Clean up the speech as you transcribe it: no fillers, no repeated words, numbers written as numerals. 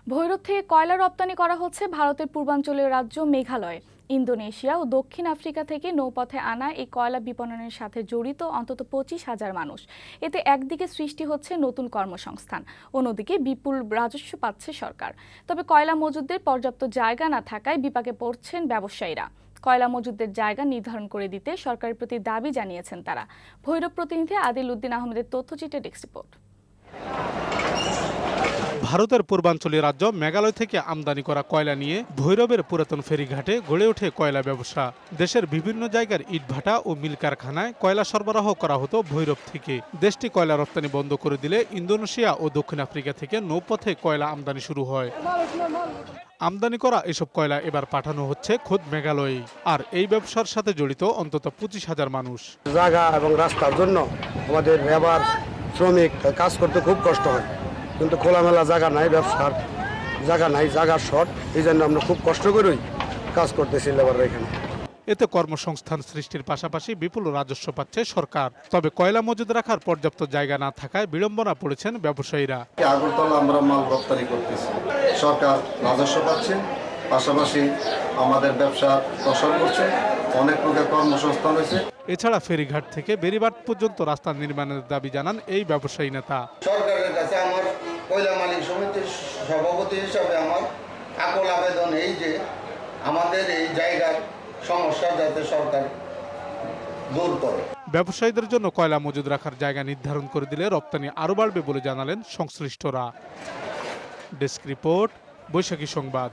ভৈরব থেকে কয়লা রপ্তানি করা হচ্ছে ভারতের পূর্বাঞ্চলীয় রাজ্য মেঘালয়। ইন্দোনেশিয়া ও দক্ষিণ আফ্রিকা থেকে নৌপথে আনা এই কয়লা বিপণনের সাথে জড়িত অন্তত 25,000 মানুষ। এতে একদিকে সৃষ্টি হচ্ছে নতুন কর্মসংস্থান, অন্যদিকে বিপুল রাজস্ব পাচ্ছে সরকার। তবে কয়লা মজুদের পর্যাপ্ত জায়গা না থাকায় বিপাকে পড়ছেন ব্যবসায়ীরা। কয়লা মজুদের জায়গা নির্ধারণ করে দিতে সরকারের প্রতি দাবি জানিয়েছেন তারা। ভৈরব প্রতিনিধি আদিল উদ্দিন আহমেদের তথ্যচিত্রে ডেস্ক রিপোর্ট। ভারতের পূর্বাঞ্চলীয় রাজ্য মেঘালয় থেকে আমদানি করা কয়লা নিয়ে ভৈরবের পুরাতন ফেরিঘাটে গড়ে ওঠে কয়লা ব্যবসা। দেশের বিভিন্ন জায়গার ইটভাটা ও মিল কারখানায় কয়লা সরবরাহ করা হতো ভৈরব থেকে। দেশটি কয়লা রপ্তানি বন্ধ করে দিলে ইন্দোনেশিয়া ও দক্ষিণ আফ্রিকা থেকে নৌপথে কয়লা আমদানি শুরু হয়। আমদানি করা এসব কয়লা এবার পাঠানো হচ্ছে খোদ মেঘালয়ে। আর এই ব্যবসার সাথে জড়িত অন্তত 25,000 মানুষ। জায়গা এবং রাস্তার জন্য আমাদের লেবার শ্রমিক কাজ করতে খুব কষ্ট হয়, কিন্তু খোলামেলা জায়গা নাই, ব্যবসার জায়গা নাই, জায়গার শর্ট। এই জন্য আমরা খুব কষ্ট করেই কাজ করতেছি লেবাররা এখানে। এতে কর্মসংস্থান সৃষ্টির পাশাপাশি বিপুল রাজস্ব পাচ্ছে সরকার। তবে কয়লা মজুদ রাখার পর্যাপ্ত জায়গা না থাকায় বিড়ম্বনা পড়েছেন ব্যবসায়ীরা। আগরতলা আমরা মাল রপ্তানি করতেছি, সরকার রাজস্ব পাচ্ছে, পাশাপাশি আমাদের ব্যবসা প্রসার করছে, অনেক লোকের কর্মসংস্থান হয়েছে। এছাড়া ফেরিঘাট থেকে বেড়িবাঁধ পর্যন্ত রাস্তা নির্মাণের দাবি জানান এই ব্যবসায়ী নেতা। সরকারের কাছে আমার কয়লা মালিক সমিতির সভাপতি হিসাবে আমার আকুল আবেদন এই যে আমাদের এই জায়গার সমস্যা যাতে সরকার দূর করে। ব্যবসায়ীদের জন্য কয়লা মজুদ রাখার জায়গা নির্ধারণ করে দিলে রপ্তানি আরও বাড়বে বলে জানালেন সংশ্লিষ্টরা। ডেস্ক রিপোর্ট, বৈশাখী সংবাদ।